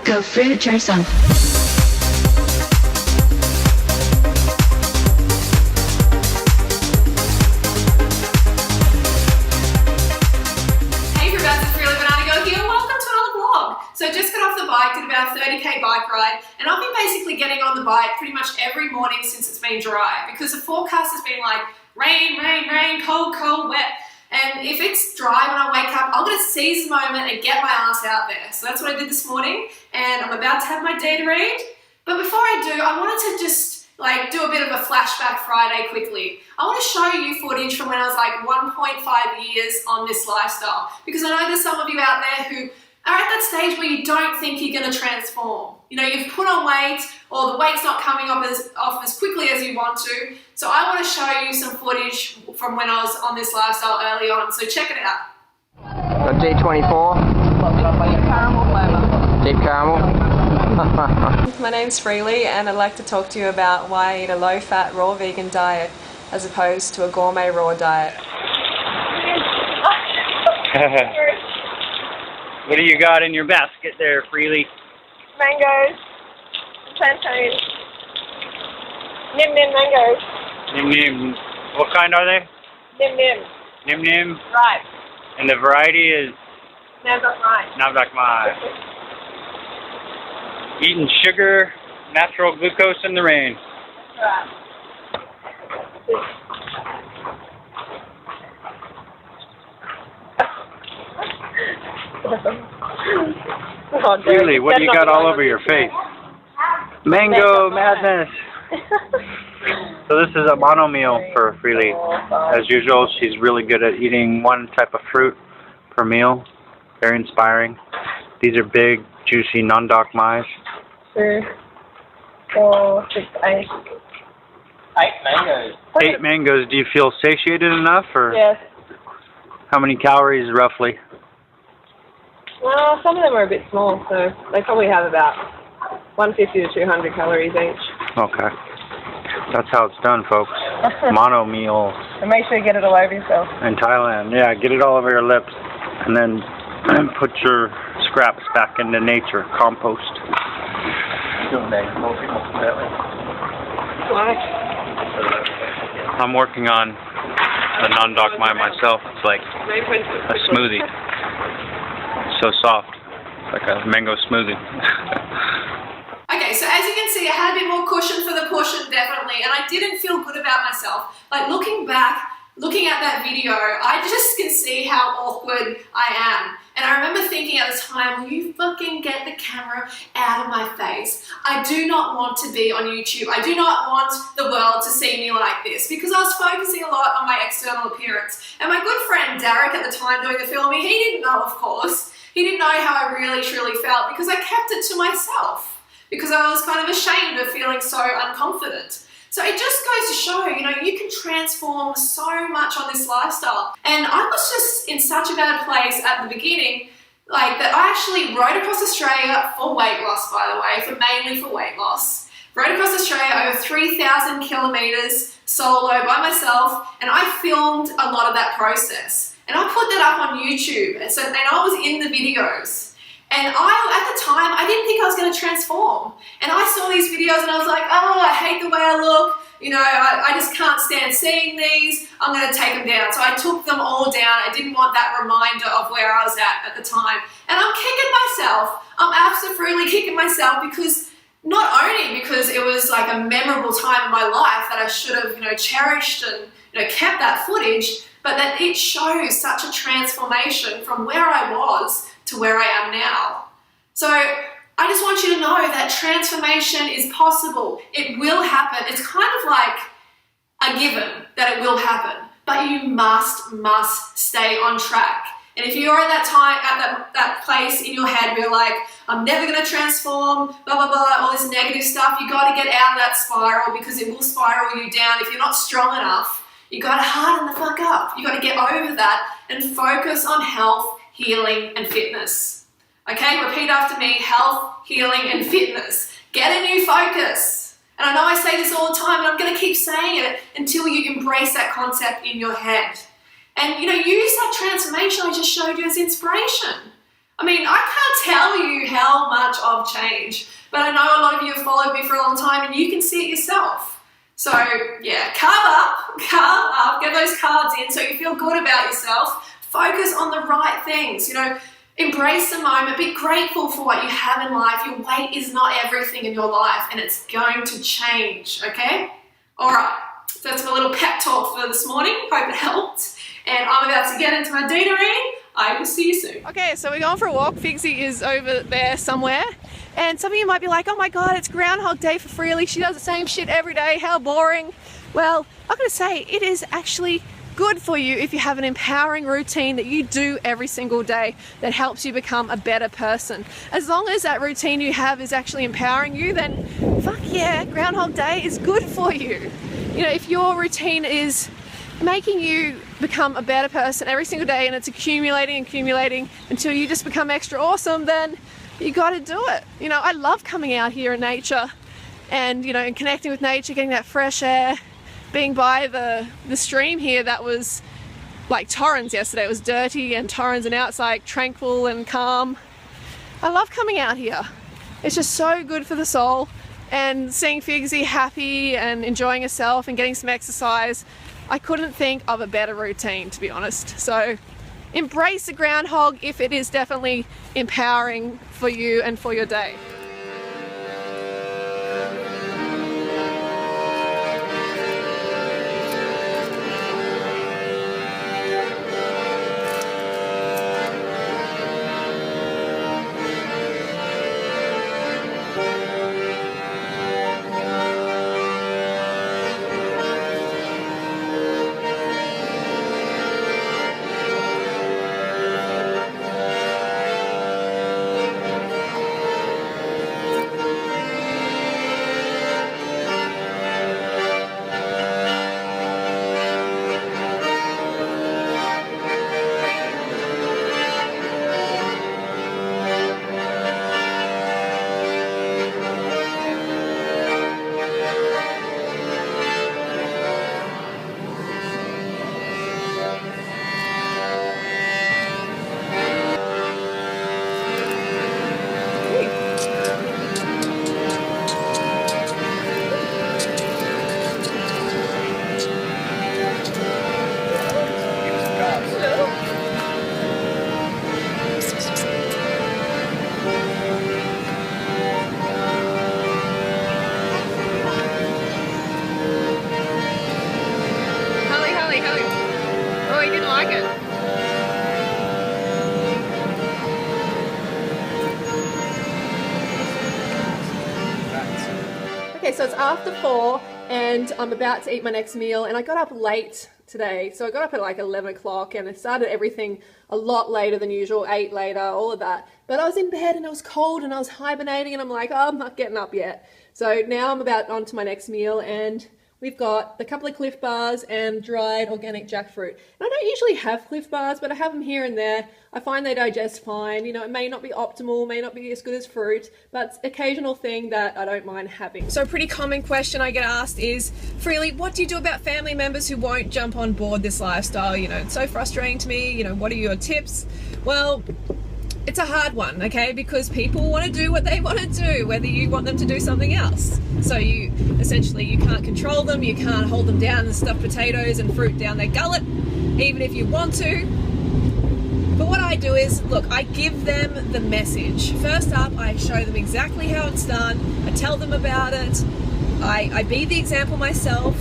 Go fruit yourself. So just got off the bike, did about a 30k bike ride, and I've been basically getting on the bike pretty much every morning since it's been dry, because the forecast has been like rain, rain, rain, cold, cold, wet. And if it's dry when I wake up, I'm gonna seize the moment and get my ass out there. So that's what I did this morning, and I'm about to have my data read. But before I do, I wanted to just do a bit of a Flashback Friday quickly. I want to show you footage from when I was like 1.5 years on this lifestyle, because I know there's some of you out there who are at that stage where you don't think you're going to transform. You know, you've put on weight, or the weight's not coming off as quickly as you want to. So I want to show you some footage from when I was on this lifestyle early on. So check it out. Got J24. Caramel flavour. Deep caramel. My name's Freelee, and I'd like to talk to you about why I eat a low-fat, raw vegan diet as opposed to a gourmet raw diet. What do you got in your basket there, Freelee? Mangoes, plantains, nim nim mangoes. Nim nim. What kind are they? Nim nim. Nim nim. Right. And the variety is Now got right. Navdak Mai. Eating sugar, natural glucose in the rain. Right. Freelee, what do you got all over your face? Mango madness. So this is a mono meal for Freelee. As usual, she's really good at eating one type of fruit per meal. Very inspiring. These are big, juicy non-doc mais. 2, 4, 6, 8. 8 mangoes. 8 mangoes. Do you feel satiated enough, or Yes. how many calories roughly? Well, some of them are a bit small, so they probably have about 150 to 200 calories each. Okay. That's how it's done, folks. Mono meal And make sure you get it all over yourself. in Thailand. Yeah, get it all over your lips, and then put your scraps back into nature, compost. I'm working on the non-doc mai myself. It's like a smoothie. So soft. It's like a mango smoothie. Okay, so as you can see, I had a bit more cushion for the portion, definitely, and I didn't feel good about myself. Like, looking back, looking at that video, I just can see how awkward I am. And I remember thinking at the time, will you fucking get the camera out of my face? I do not want to be on YouTube. I do not want the world to see me like this, because I was focusing a lot on my external appearance. And my good friend Derek at the time doing the filming, he didn't know, of course. He didn't know how I really truly felt, because I kept it to myself, because I was kind of ashamed of feeling so unconfident. So it just goes to show, you know, you can transform so much on this lifestyle. And I was just in such a bad place at the beginning, like that I actually rode across Australia for weight loss, by the way, mainly for weight loss. Rode across Australia over 3,000 kilometers solo by myself, and I filmed a lot of that process. And I put that up on YouTube, and I was in the videos. And at the time, I didn't think I was going to transform. And I saw these videos and I was like, oh, I hate the way I look. You know, I just can't stand seeing these. I'm going to take them down. So I took them all down. I didn't want that reminder of where I was at the time. And I'm kicking myself. I'm absolutely kicking myself, because not only because it was like a memorable time in my life that I should have, you know, cherished and, you know, kept that footage, but that it shows such a transformation from where I was to where I am now. So I just want you to know that transformation is possible. It will happen. It's kind of like a given that it will happen, but you must stay on track. And if you're at that time, at that place in your head where you're like, I'm never going to transform, blah, blah, blah, all this negative stuff, you got to get out of that spiral, because it will spiral you down. If you're not strong enough, you got to harden the fuck up. You got to get over that and focus on health, healing, and fitness. Okay, repeat after me: health, healing, and fitness. Get a new focus. And I know I say this all the time, and I'm going to keep saying it until you embrace that concept in your head. And, you know, use that transformation I just showed you as inspiration. I mean, I can't tell you how much I've changed, but I know a lot of you have followed me for a long time and you can see it yourself. So yeah, carve up, get those carbs in so you feel good about yourself. Focus on the right things, you know, embrace the moment, be grateful for what you have in life. Your weight is not everything in your life and it's going to change, okay? All right, so that's my little pep talk for this morning. Hope it helped. And I'm about to get into my Dina-ring. I will see you soon. Okay, so we're going for a walk. Figsy is over there somewhere. And some of you might be like, oh my God, it's Groundhog Day for Freelee. She does the same shit every day. How boring. Well, I'm going to say it is actually good for you if you have an empowering routine that you do every single day that helps you become a better person. As long as that routine you have is actually empowering you, then fuck yeah, Groundhog Day is good for you. You know, if your routine is making you become a better person every single day and it's accumulating until you just become extra awesome, then you got to do it. You know, I love coming out here in nature and, you know, and connecting with nature, getting that fresh air, being by the stream here that was like Torrens yesterday. It was dirty and Torrens, and now it's like tranquil and calm. I love coming out here. It's just so good for the soul, and seeing Figsy happy and enjoying herself and getting some exercise, I couldn't think of a better routine, to be honest. So embrace the groundhog if it is definitely empowering for you and for your day. Okay, so it's after 4 and I'm about to eat my next meal, and I got up late today. So I got up at like 11 o'clock and I started everything a lot later than usual, 8 later, all of that. But I was in bed and it was cold and I was hibernating, and I'm like, oh, I'm not getting up yet. So now I'm about on to my next meal, and we've got a couple of Cliff Bars and dried organic jackfruit. And I don't usually have Cliff Bars, but I have them here and there. I find they digest fine. You know, it may not be optimal, may not be as good as fruit, but it's an occasional thing that I don't mind having. So a pretty common question I get asked is, Freelee, what do you do about family members who won't jump on board this lifestyle? You know, it's so frustrating to me. You know, what are your tips? Well, it's a hard one, okay, because people want to do what they want to do, whether you want them to do something else. So you can't control them, you can't hold them down and stuff potatoes and fruit down their gullet, even if you want to. But what I do is, look, I give them the message. First up, I show them exactly how it's done, I tell them about it, I be the example myself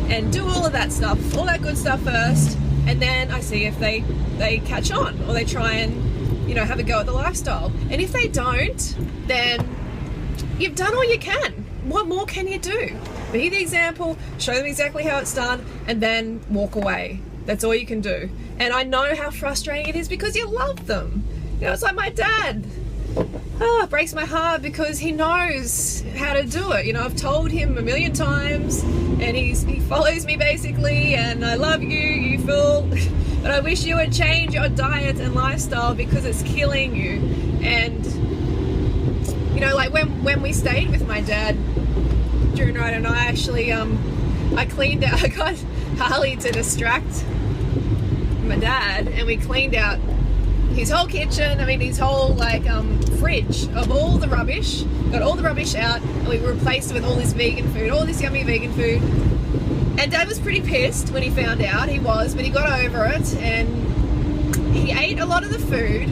and do all of that stuff, all that good stuff first, and then I see if they catch on or they try and, you know, have a go at the lifestyle. And if they don't, then you've done all you can. What more can you do? Be the example, show them exactly how it's done, and then walk away. That's all you can do. And I know how frustrating it is because you love them. You know, it's like my dad. Oh, it breaks my heart because he knows how to do it. You know, I've told him a million times, and he follows me basically, and I love you, you fool. But I wish you would change your diet and lifestyle because it's killing you. And, you know, like when we stayed with my dad during Ride, and I actually, I cleaned out, I got Harley to distract my dad, and we cleaned out his whole kitchen, I mean his whole like fridge of all the rubbish, got all the rubbish out, and we replaced it with all this vegan food, all this yummy vegan food. And Dad was pretty pissed when he found out, but he got over it, and he ate a lot of the food.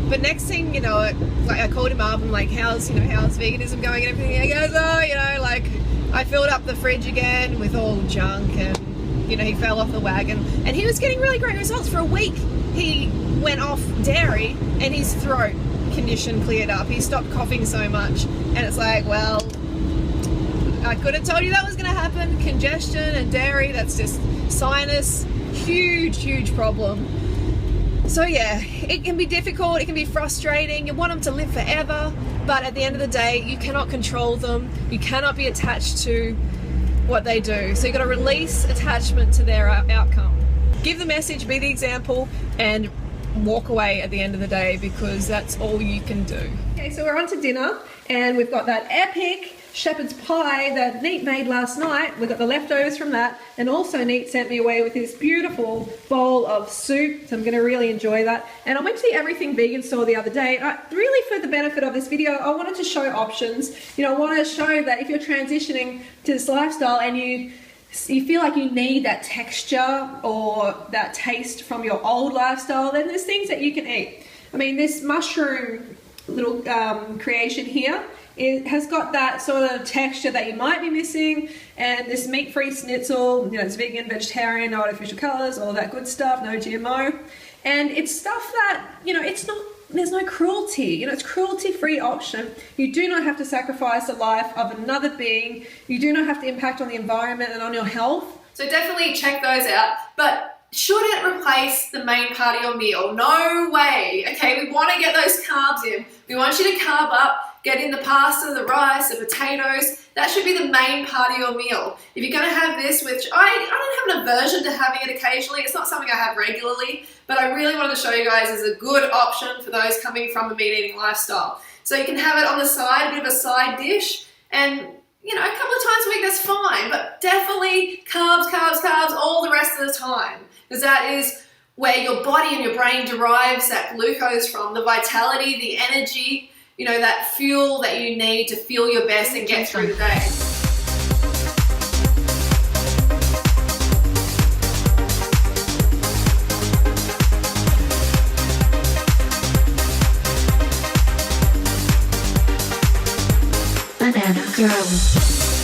But next thing you know, like I called him up and like, how's veganism going and everything? And he goes, oh, like I filled up the fridge again with all junk, and he fell off the wagon. And he was getting really great results. For a week he went off dairy and his throat condition cleared up. He stopped coughing so much, and it's like, well, I could have told you that was going to happen. Congestion and dairy, that's just sinus, huge problem. So yeah, it can be difficult, it can be frustrating. You want them to live forever, but at the end of the day, you cannot control them. You cannot be attached to what they do. So you've got to release attachment to their outcome. Give the message, be the example, and walk away at the end of the day, because that's all you can do. Okay, so we're on to dinner, and we've got that epic shepherd's pie that Neat made last night. We've got the leftovers from that, and also Neat sent me away with this beautiful bowl of soup, so I'm going to really enjoy that. And I went to the Everything Vegan store the other day. Really, for the benefit of this video, I wanted to show options. I want to show that if you're transitioning to this lifestyle and you feel like you need that texture or that taste from your old lifestyle, then there's things that you can eat. I mean, this mushroom little creation here, it has got that sort of texture that you might be missing, and this meat-free schnitzel, it's vegan, vegetarian, no artificial colors, all that good stuff, no GMO, and it's stuff that, there's no cruelty, it's cruelty-free option. You do not have to sacrifice the life of another being. You do not have to impact on the environment and on your health. So definitely check those out, but should it replace the main part of your meal? No way. Okay, we want to get those carbs in. We want you to carb up, get in the pasta, the rice, the potatoes. That should be the main part of your meal. If you're going to have this, which I don't have an aversion to having it occasionally. It's not something I have regularly, but I really wanted to show you guys as a good option for those coming from a meat-eating lifestyle. So you can have it on the side, a bit of a side dish, and a couple of times a week, that's fine, but definitely carbs all the rest of the time, because that is where your body and your brain derives that glucose from, the vitality, the energy, that fuel that you need to feel your best and get through the day. Banana Girl.